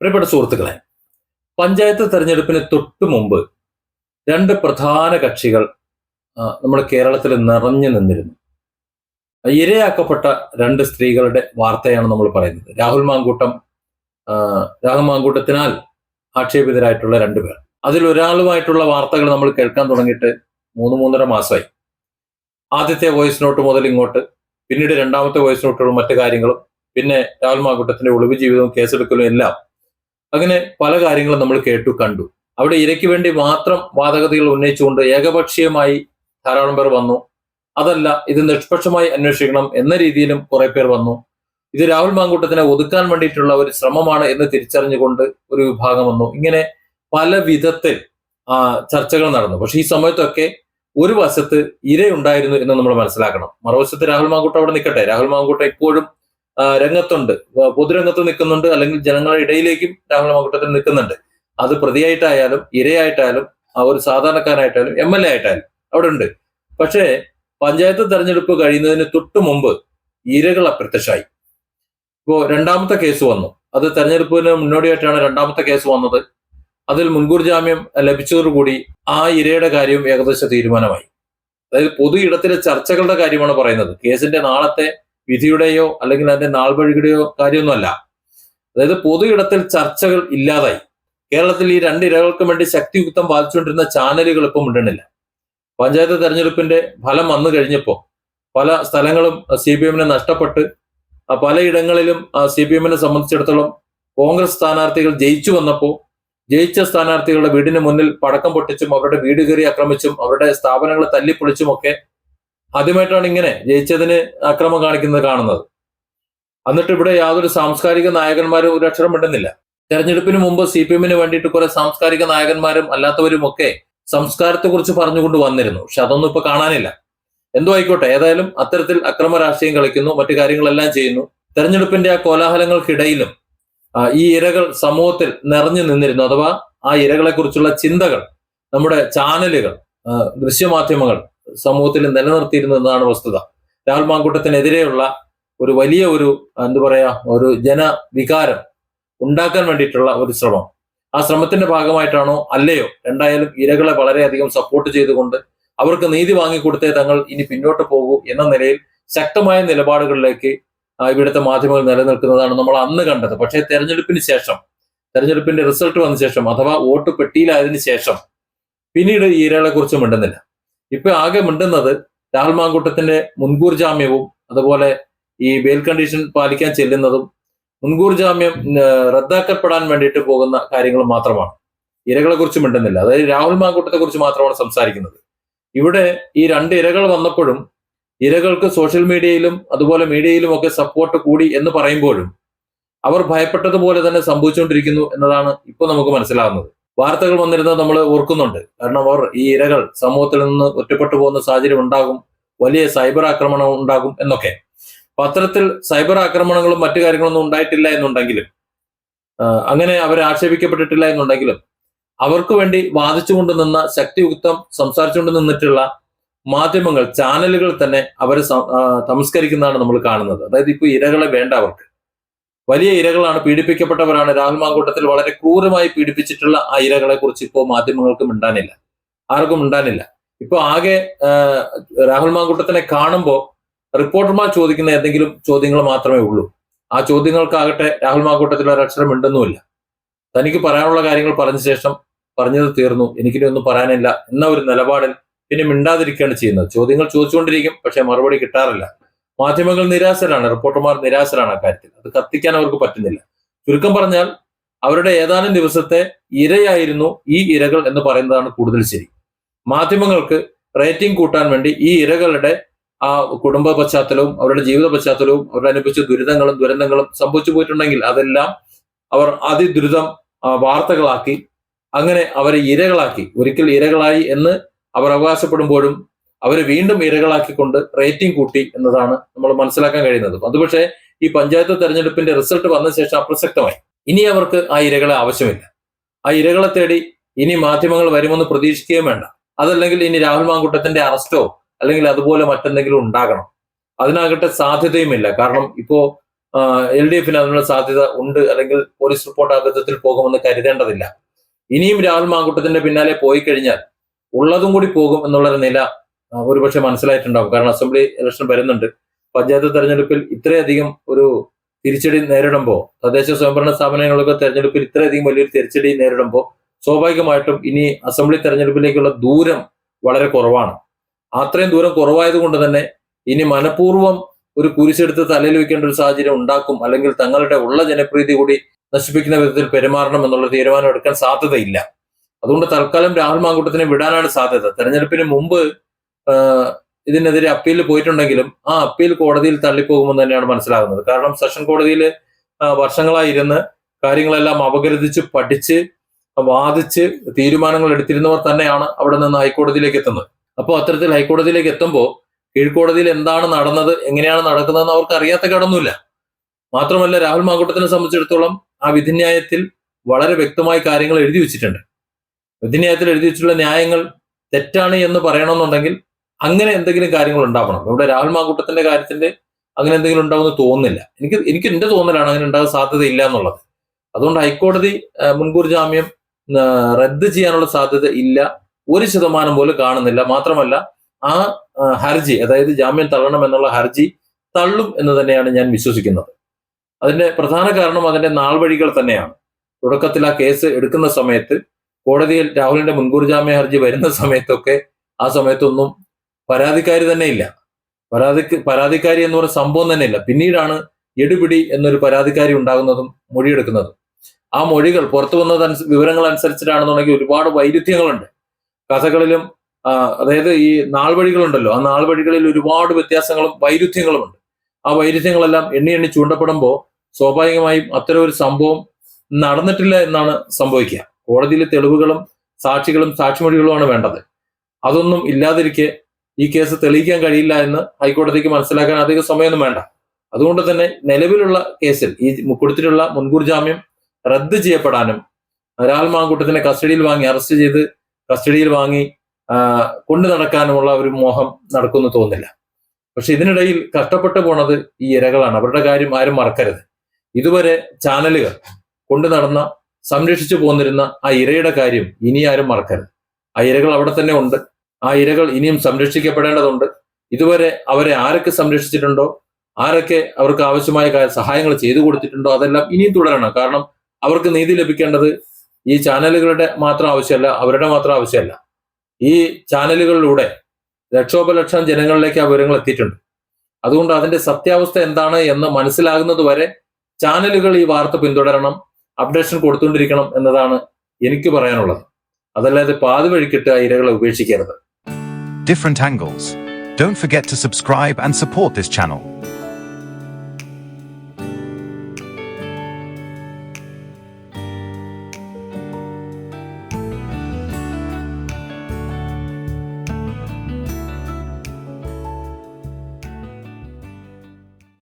പ്രിയപ്പെട്ട സുഹൃത്തുക്കളെ, പഞ്ചായത്ത് തെരഞ്ഞെടുപ്പിന് തൊട്ടു മുമ്പ് രണ്ട് പ്രധാന കക്ഷികൾ നമ്മുടെ കേരളത്തിൽ നിറഞ്ഞു നിന്നിരുന്നു. ഇരയാക്കപ്പെട്ട രണ്ട് സ്ത്രീകളുടെ വാർത്തയാണ് നമ്മൾ പറയുന്നത്. രാഹുൽ മാങ്കൂട്ടത്തിനാൽ ആക്ഷേപിതരായിട്ടുള്ള രണ്ടുപേർ. അതിൽ ഒരാളുമായിട്ടുള്ള വാർത്തകൾ നമ്മൾ കേൾക്കാൻ തുടങ്ങിയിട്ട് 3-3.5 മാസമായി. ആദ്യത്തെ വോയിസ് നോട്ട് മുതൽ ഇങ്ങോട്ട്, പിന്നീട് രണ്ടാമത്തെ വോയിസ് നോട്ടുകളും മറ്റു കാര്യങ്ങളും, പിന്നെ രാഹുൽ മാങ്കൂട്ടത്തിന്റെ ഒളിവ് ജീവിതവും കേസെടുക്കലും എല്ലാം, അങ്ങനെ പല കാര്യങ്ങളും നമ്മൾ കേട്ടു കണ്ടു. അവിടെ ഇരയ്ക്ക് വേണ്ടി മാത്രം വാദഗതികൾ ഉന്നയിച്ചുകൊണ്ട് ഏകപക്ഷീയമായി ധാരാളം പേർ വന്നു. അതല്ല, ഇത് നിഷ്പക്ഷമായി അന്വേഷിക്കണം എന്ന രീതിയിലും കുറെ പേർ വന്നു. ഇത് രാഹുൽ മാങ്കൂട്ടത്തിനെ ഒതുക്കാൻ വേണ്ടിയിട്ടുള്ള ഒരു ശ്രമമാണ് എന്ന് തിരിച്ചറിഞ്ഞുകൊണ്ട് ഒരു വിഭാഗം വന്നു. ഇങ്ങനെ പല വിധത്തിൽ ചർച്ചകൾ നടന്നു. പക്ഷെ ഈ സമയത്തൊക്കെ ഒരു വശത്ത് ഇരയുണ്ടായിരുന്നു എന്ന് നമ്മൾ മനസ്സിലാക്കണം. മറുവശത്ത് രാഹുൽ മാങ്കൂട്ടം അവിടെ നിൽക്കട്ടെ. രാഹുൽ മാങ്കൂട്ടം ഇപ്പോഴും രംഗത്തുണ്ട്, പൊതുരംഗത്ത് നിൽക്കുന്നുണ്ട്, അല്ലെങ്കിൽ ജനങ്ങളുടെ ഇടയിലേക്കും രാഹുൽ മാങ്കൂട്ടത്തിൽ നിൽക്കുന്നുണ്ട്. അത് പ്രതിയായിട്ടായാലും ഇരയായിട്ടായാലും ഒരു സാധാരണക്കാരനായിട്ടായാലും MLA ആയിട്ടായാലും അവിടെ ഉണ്ട്. പക്ഷേ പഞ്ചായത്ത് തെരഞ്ഞെടുപ്പ് കഴിയുന്നതിന് തൊട്ടു മുമ്പ് ഇരകൾ അപ്രത്യക്ഷമായി. ഇപ്പോ രണ്ടാമത്തെ കേസ് വന്നു. അത് തെരഞ്ഞെടുപ്പിന് മുന്നോടിയായിട്ടാണ് രണ്ടാമത്തെ കേസ് വന്നത്. അതിൽ മുൻകൂർ ജാമ്യം ലഭിച്ചതോടുകൂടി ആ ഇരയുടെ കാര്യവും ഏകദേശം തീരുമാനമായി. അതായത് പൊതു ഇടത്തിലെ ചർച്ചകളുടെ കാര്യമാണ് പറയുന്നത്. കേസിന്റെ നാളത്തെ വിധിയുടെയോ അല്ലെങ്കിൽ അതിന്റെ നാൾവഴിയുടെയോ കാര്യമൊന്നുമല്ല. അതായത് പൊതു ഇടത്തിൽ ചർച്ചകൾ ഇല്ലാതായി. കേരളത്തിൽ ഈ രണ്ട് ഇരകൾക്കും വേണ്ടി ശക്തിയുക്തം വാദിച്ചുകൊണ്ടിരുന്ന ചാനലുകൾ ഇപ്പം ഉണ്ടെന്നില്ല. പഞ്ചായത്ത് തെരഞ്ഞെടുപ്പിന്റെ ഫലം വന്നു കഴിഞ്ഞപ്പോൾ പല സ്ഥലങ്ങളും CPM നഷ്ടപ്പെട്ട് പലയിടങ്ങളിലും CPM സംബന്ധിച്ചിടത്തോളം കോൺഗ്രസ് സ്ഥാനാർത്ഥികൾ ജയിച്ചു വന്നപ്പോൾ ജയിച്ച സ്ഥാനാർത്ഥികളുടെ വീടിന് മുന്നിൽ പടക്കം പൊട്ടിച്ചും അവരുടെ വീട് കയറി ആക്രമിച്ചും അവരുടെ സ്ഥാപനങ്ങൾ തല്ലിപ്പൊളിച്ചും ഒക്കെ ആദ്യമായിട്ടാണ് ഇങ്ങനെ ജയിച്ചതിന് അക്രമം കാണിക്കുന്നത് കാണുന്നത്. എന്നിട്ട് ഇവിടെ യാതൊരു സാംസ്കാരിക നായകന്മാരും ഒരു അക്ഷരം മിണ്ടുന്നില്ല. തെരഞ്ഞെടുപ്പിന് മുമ്പ് CPM വേണ്ടിയിട്ട് കുറെ സാംസ്കാരിക നായകന്മാരും അല്ലാത്തവരും ഒക്കെ സംസ്കാരത്തെക്കുറിച്ച് പറഞ്ഞുകൊണ്ട് വന്നിരുന്നു. പക്ഷെ അതൊന്നും ഇപ്പൊ കാണാനില്ല. എന്തോ ആയിക്കോട്ടെ, ഏതായാലും അത്തരത്തിൽ അക്രമ രാഷ്ട്രീയം കളിക്കുന്നു, മറ്റു കാര്യങ്ങളെല്ലാം ചെയ്യുന്നു. തെരഞ്ഞെടുപ്പിന്റെ ആ കോലാഹലങ്ങൾക്കിടയിലും ഈ ഇരകൾ സമൂഹത്തിൽ നിറഞ്ഞു നിന്നിരുന്നു. അഥവാ ആ ഇരകളെ കുറിച്ചുള്ള ചിന്തകൾ നമ്മുടെ ചാനലുകൾ, ദൃശ്യമാധ്യമങ്ങൾ സമൂഹത്തിൽ നിലനിർത്തിയിരുന്നു എന്നതാണ് വസ്തുത. രാഹുൽ മാങ്കൂട്ടത്തിനെതിരെയുള്ള ഒരു വലിയ ഒരു ജനവികാരം ഉണ്ടാക്കാൻ വേണ്ടിയിട്ടുള്ള ഒരു ശ്രമം. ആ ശ്രമത്തിന്റെ ഭാഗമായിട്ടാണോ അല്ലയോ, എന്തായാലും ഇരകളെ വളരെയധികം സപ്പോർട്ട് ചെയ്തുകൊണ്ട് അവർക്ക് നീതി വാങ്ങിക്കൊടുത്തേ തങ്ങൾ ഇനി പിന്നോട്ട് പോകൂ എന്ന നിലയിൽ ശക്തമായ നിലപാടുകളിലേക്ക് ഇവിടുത്തെ മാധ്യമങ്ങൾ നിലനിൽക്കുന്നതാണ് നമ്മൾ അന്ന് കണ്ടത്. പക്ഷേ തെരഞ്ഞെടുപ്പിന്റെ റിസൾട്ട് വന്ന ശേഷം, അഥവാ വോട്ട് പെട്ടിയിലായതിനു ശേഷം പിന്നീട് ഈ ഇരകളെ കുറിച്ച് മിണ്ടുന്നില്ല. ഇപ്പൊ ആകെ മിണ്ടുന്നത് രാഹുൽ മാങ്കൂട്ടത്തിന്റെ മുൻകൂർ ജാമ്യവും അതുപോലെ ഈ ബെയിൽ കണ്ടീഷൻ പാലിക്കാൻ ചെല്ലുന്നതും മുൻകൂർ ജാമ്യം റദ്ദാക്കപ്പെടാൻ വേണ്ടിയിട്ട് പോകുന്ന കാര്യങ്ങൾ മാത്രമാണ്. ഇരകളെ കുറിച്ച് മിണ്ടുന്നില്ല. അതായത് രാഹുൽ മാങ്കൂട്ടത്തെ കുറിച്ച് മാത്രമാണ് സംസാരിക്കുന്നത്. ഇവിടെ ഈ രണ്ട് ഇരകൾ വന്നപ്പോഴും ഇരകൾക്ക് സോഷ്യൽ മീഡിയയിലും അതുപോലെ മീഡിയയിലും ഒക്കെ സപ്പോർട്ട് കൂടി എന്ന് പറയുമ്പോഴും അവർ ഭയപ്പെട്ടതുപോലെ തന്നെ സംഭവിച്ചുകൊണ്ടിരിക്കുന്നു എന്നതാണ് ഇപ്പോൾ നമുക്ക് മനസ്സിലാകുന്നത്. വാർത്തകൾ വന്നിരുന്നത് നമ്മൾ ഓർക്കുന്നുണ്ട്. കാരണം ഈ ഇരകൾ സമൂഹത്തിൽ നിന്ന് ഒറ്റപ്പെട്ടു പോകുന്ന സാഹചര്യം ഉണ്ടാകും, വലിയ സൈബർ ആക്രമണം ഉണ്ടാകും എന്നൊക്കെ. അത്തരത്തിൽ സൈബർ ആക്രമണങ്ങളും മറ്റു കാര്യങ്ങളൊന്നും ഉണ്ടായിട്ടില്ല എന്നുണ്ടെങ്കിലും, അങ്ങനെ അവർ ആക്ഷേപിക്കപ്പെട്ടിട്ടില്ല എന്നുണ്ടെങ്കിലും, അവർക്ക് വേണ്ടി വാദിച്ചുകൊണ്ട് നിന്ന ശക്തിയുക്തം സംസാരിച്ചുകൊണ്ട് നിന്നിട്ടുള്ള മാധ്യമങ്ങൾ, ചാനലുകൾ തന്നെ അവരെ തമസ്കരിക്കുന്നതാണ് നമ്മൾ കാണുന്നത്. അതായത് ഇപ്പൊ ഇരകളെ വേണ്ട, അവർക്ക് വലിയ ഇരകളാണ്, പീഡിപ്പിക്കപ്പെട്ടവരാണ്. രാഹുൽ മാങ്കൂട്ടത്തിൽ വളരെ ക്രൂരമായി പീഡിപ്പിച്ചിട്ടുള്ള ആ ഇരകളെ കുറിച്ച് ഇപ്പോൾ മാധ്യമങ്ങൾക്ക് മിണ്ടാനില്ല, ആർക്കും മിണ്ടാനില്ല. ഇപ്പൊ ആകെ രാഹുൽ മാങ്കൂട്ടത്തിനെ കാണുമ്പോൾ റിപ്പോർട്ടർമാർ ചോദിക്കുന്ന ഏതെങ്കിലും ചോദ്യങ്ങൾ മാത്രമേ ഉള്ളൂ. ആ ചോദ്യങ്ങൾക്കാകട്ടെ രാഹുൽ മാങ്കൂട്ടത്തിൽ ഒരക്ഷരം മിണ്ടുന്നുമില്ല. തനിക്ക് പറയാനുള്ള കാര്യങ്ങൾ പറഞ്ഞ ശേഷം പറഞ്ഞത് തീർന്നു, എനിക്കിനി ഒന്നും പറയാനില്ല എന്ന ഒരു നിലപാടിൽ പിന്നെ മിണ്ടാതിരിക്കുകയാണ് ചെയ്യുന്നത്. ചോദ്യങ്ങൾ ചോദിച്ചുകൊണ്ടിരിക്കും, പക്ഷെ മറുപടി കിട്ടാറില്ല. മാധ്യമങ്ങൾ നിരാശരാണ്, റിപ്പോർട്ടർമാർ നിരാശരാണ് അക്കാര്യത്തിൽ. അത് കത്തിക്കാൻ അവർക്ക് പറ്റുന്നില്ല. ചുരുക്കം പറഞ്ഞാൽ അവരുടെ ഏതാനും ദിവസത്തെ ഇരയായിരുന്നു ഈ ഇരകൾ എന്ന് പറയുന്നതാണ് കൂടുതൽ ശരി. മാധ്യമങ്ങൾക്ക് റേറ്റിംഗ് കൂട്ടാൻ വേണ്ടി ഈ ഇരകളുടെ ആ കുടുംബ പശ്ചാത്തലവും അവരുടെ ജീവിത പശ്ചാത്തലവും അവരുടെ അനുഭവിച്ച ദുരന്തങ്ങളും സംഭവിച്ചു പോയിട്ടുണ്ടെങ്കിൽ അതെല്ലാം അവർ അതിദുരിതം വാർത്തകളാക്കി, അങ്ങനെ അവരെ ഇരകളാക്കി, ഒരിക്കൽ ഇരകളായി എന്ന് അവർ അവകാശപ്പെടുമ്പോഴും അവരെ വീണ്ടും ഇരകളാക്കിക്കൊണ്ട് റേറ്റിംഗ് കൂട്ടി എന്നതാണ് നമ്മൾ മനസ്സിലാക്കാൻ കഴിയുന്നത്. അത് പക്ഷേ ഈ പഞ്ചായത്ത് തെരഞ്ഞെടുപ്പിന്റെ റിസൾട്ട് വന്ന ശേഷം അപ്രസക്തമായി. ഇനി അവർക്ക് ആ ഇരകളെ ആവശ്യമില്ല. ആ ഇരകളെ തേടി ഇനി മാധ്യമങ്ങൾ വരുമെന്ന് പ്രതീക്ഷിക്കുകയും വേണ്ട. അതല്ലെങ്കിൽ ഇനി രാഹുൽ മാങ്കൂട്ടത്തിന്റെ അറസ്റ്റോ അല്ലെങ്കിൽ അതുപോലെ മറ്റെന്തെങ്കിലും ഉണ്ടാകണം, അതിനാകട്ടെ സാധ്യതയുമില്ല. കാരണം ഇപ്പോ LDF അതിനുള്ള സാധ്യത ഉണ്ട്, അല്ലെങ്കിൽ പോലീസ് റിപ്പോർട്ട് ആ വിധത്തിൽ പോകുമെന്ന് കരുതേണ്ടതില്ല. ഇനിയും രാഹുൽ മാങ്കൂട്ടത്തിന്റെ പിന്നാലെ പോയി കഴിഞ്ഞാൽ ഉള്ളതും കൂടി പോകും എന്നുള്ളൊരു നില ഒരുപക്ഷെ മനസ്സിലായിട്ടുണ്ടാവും. കാരണം അസംബ്ലി ഇലക്ഷൻ വരുന്നുണ്ട്. പഞ്ചായത്ത് തെരഞ്ഞെടുപ്പിൽ ഇത്രയധികം ഒരു തിരിച്ചടി നേരിടുമ്പോൾ, തദ്ദേശ സ്വയംഭരണ സ്ഥാപനങ്ങളൊക്കെ തെരഞ്ഞെടുപ്പിൽ ഇത്രയധികം വലിയൊരു തിരിച്ചടി നേരിടുമ്പോൾ സ്വാഭാവികമായിട്ടും ഇനി അസംബ്ലി തെരഞ്ഞെടുപ്പിലേക്കുള്ള ദൂരം വളരെ കുറവാണ്. അത്രയും ദൂരം കുറവായത് കൊണ്ട് തന്നെ ഇനി മനഃപൂർവ്വം ഒരു കുരിശെടുത്ത് തലയിൽ വെക്കേണ്ട ഒരു സാഹചര്യം ഉണ്ടാക്കും, അല്ലെങ്കിൽ തങ്ങളുടെ ഉള്ള ജനപ്രീതി കൂടി നശിപ്പിക്കുന്ന വിധത്തിൽ പെരുമാറണം എന്നുള്ള തീരുമാനം എടുക്കാൻ സാധ്യതയില്ല. അതുകൊണ്ട് തൽക്കാലം രാഹുൽ മാങ്കൂട്ടത്തിനെ വിടാനാണ് സാധ്യത. തെരഞ്ഞെടുപ്പിന് മുമ്പ് ഇതിനെതിരെ അപ്പീൽ പോയിട്ടുണ്ടെങ്കിലും ആ അപ്പീൽ കോടതിയിൽ തള്ളിപ്പോകുമെന്ന് തന്നെയാണ് മനസ്സിലാകുന്നത്. കാരണം സെഷൻ കോടതിയിൽ വർഷങ്ങളായി ഇരുന്ന് കാര്യങ്ങളെല്ലാം അപഗ്രഥിച്ച് പഠിച്ച് വാദിച്ച് തീരുമാനങ്ങൾ എടുത്തിരുന്നവർ തന്നെയാണ് അവിടെ നിന്ന് ഹൈക്കോടതിയിലേക്ക് എത്തുന്നത്. അപ്പോൾ അത്തരത്തിൽ ഹൈക്കോടതിയിലേക്ക് എത്തുമ്പോൾ കീഴ്ക്കോടതിയിൽ എന്താണ് നടന്നത്, എങ്ങനെയാണ് നടക്കുന്നതെന്ന് അവർക്ക് അറിയാത്ത കടന്നുമില്ല. മാത്രമല്ല രാഹുൽ മാങ്കൂട്ടത്തിനെ സംബന്ധിച്ചിടത്തോളം ആ വിധിന്യായത്തിൽ വളരെ വ്യക്തമായി കാര്യങ്ങൾ എഴുതി വെച്ചിട്ടുണ്ട്. വിധിന്യായത്തിൽ എഴുതി വെച്ചിട്ടുള്ള ന്യായങ്ങൾ തെറ്റാണ് എന്ന് പറയണമെന്നുണ്ടെങ്കിൽ അങ്ങനെ എന്തെങ്കിലും കാര്യങ്ങൾ ഉണ്ടാവണം. ഇവിടെ രാഹുൽ മാങ്കൂട്ടത്തിന്റെ കാര്യത്തിന്റെ അങ്ങനെ എന്തെങ്കിലും ഉണ്ടാവുമെന്ന് തോന്നുന്നില്ല. എനിക്ക് എന്റെ തോന്നലാണ് അങ്ങനെ ഉണ്ടാകാൻ സാധ്യതയില്ല എന്നുള്ളത്. അതുകൊണ്ട് ഹൈക്കോടതി മുൻകൂർ ജാമ്യം റദ്ദ് ചെയ്യാനുള്ള സാധ്യത ഇല്ല, 1% പോലും കാണുന്നില്ല. മാത്രമല്ല ആ ഹർജി, അതായത് ജാമ്യം തള്ളണം എന്നുള്ള ഹർജി തള്ളും എന്ന് തന്നെയാണ് ഞാൻ വിശ്വസിക്കുന്നത്. അതിന്റെ പ്രധാന കാരണം അതിന്റെ നാൾവഴികൾ തന്നെയാണ്. തുടക്കത്തിൽ ആ കേസ് എടുക്കുന്ന സമയത്ത് കോടതിയിൽ രാഹുലിന്റെ മുൻകൂർ ജാമ്യ ഹർജി വരുന്ന സമയത്തൊക്കെ ആ സമയത്തൊന്നും പരാതിക്കാരി തന്നെ ഇല്ല. പരാതിക്കാരി എന്ന് പറയുന്ന സംഭവം തന്നെ ഇല്ല. പിന്നീടാണ് എടുപിടി എന്നൊരു പരാതിക്കാരി ഉണ്ടാകുന്നതും മൊഴിയെടുക്കുന്നതും. ആ മൊഴികൾ പുറത്തു വന്ന വിവരങ്ങൾ അനുസരിച്ചിട്ടാണെന്നുണ്ടെങ്കിൽ ഒരുപാട് വൈരുദ്ധ്യങ്ങളുണ്ട് കഥകളിലും. അതായത് ഈ നാൾവഴികളുണ്ടല്ലോ, ആ നാൾവഴികളിൽ ഒരുപാട് വ്യത്യാസങ്ങളും വൈരുദ്ധ്യങ്ങളുമുണ്ട്. ആ വൈരുദ്ധ്യങ്ങളെല്ലാം എണ്ണി എണ്ണി ചൂണ്ടപ്പെടുമ്പോൾ സ്വാഭാവികമായും അത്തരം ഒരു സംഭവം നടന്നിട്ടില്ല എന്നാണ് സംഭവിക്കുക. കോടതിയിലെ തെളിവുകളും സാക്ഷികളും സാക്ഷിമൊഴികളുമാണ് വേണ്ടത്. അതൊന്നും ഇല്ലാതിരിക്കെ ഈ കേസ് തെളിയിക്കാൻ കഴിയില്ല എന്ന് ഹൈക്കോടതിക്ക് മനസ്സിലാക്കാൻ അധികം സമയമൊന്നും വേണ്ട. അതുകൊണ്ട് തന്നെ നിലവിലുള്ള കേസിൽ ഈ കൊടുത്തിട്ടുള്ള മുൻകൂർ ജാമ്യം റദ്ദ് ചെയ്യപ്പെടാനും രാഹുൽ മാങ്കൂട്ടത്തിനെ കസ്റ്റഡിയിൽ വാങ്ങി അറസ്റ്റ് ചെയ്ത് കസ്റ്റഡിയിൽ വാങ്ങി കൊണ്ടു നടക്കാനുമുള്ള ഒരു മോഹം നടക്കുമെന്ന് തോന്നുന്നില്ല. പക്ഷെ ഇതിനിടയിൽ കഷ്ടപ്പെട്ടു പോണത് ഈ ഇരകളാണ്. അവരുടെ കാര്യം ആരും മറക്കരുത്. ഇതുവരെ ചാനലുകൾ കൊണ്ടു നടന്ന സംരക്ഷിച്ചു പോന്നിരുന്ന ആ ഇരയുടെ കാര്യം ഇനി ആരും മറക്കരുത്. ആ ഇരകൾ അവിടെ തന്നെ ഉണ്ട്. ആ ഇരകൾ ഇനിയും സംരക്ഷിക്കപ്പെടേണ്ടതുണ്ട്. ഇതുവരെ അവരെ ആരൊക്കെ സംരക്ഷിച്ചിട്ടുണ്ടോ, ആരൊക്കെ അവർക്ക് ആവശ്യമായ സഹായങ്ങൾ ചെയ്തു കൊടുത്തിട്ടുണ്ടോ, അതെല്ലാം ഇനിയും തുടരണം. കാരണം അവർക്ക് നീതി ലഭിക്കേണ്ടത് ഈ ചാനലുകളുടെ മാത്രം ആവശ്യമല്ല, അവരുടെ മാത്രം ആവശ്യമല്ല. ഈ ചാനലുകളിലൂടെ ലക്ഷോപലക്ഷം ജനങ്ങളിലേക്ക് ആ വിവരങ്ങൾ എത്തിയിട്ടുണ്ട്. അതുകൊണ്ട് അതിന്റെ സത്യാവസ്ഥ എന്താണ് എന്ന് മനസ്സിലാകുന്നത് വരെ ചാനലുകൾ ഈ വാർത്ത പിന്തുടരണം, അപ്ഡേഷൻ കൊടുത്തുകൊണ്ടിരിക്കണം എന്നതാണ് എനിക്ക് പറയാനുള്ളത്. അതല്ലാതെ പാതി വഴിക്കിട്ട് ആ ഇരകളെ ഉപേക്ഷിക്കരുത്. Different angles. Don't forget to subscribe and support this channel.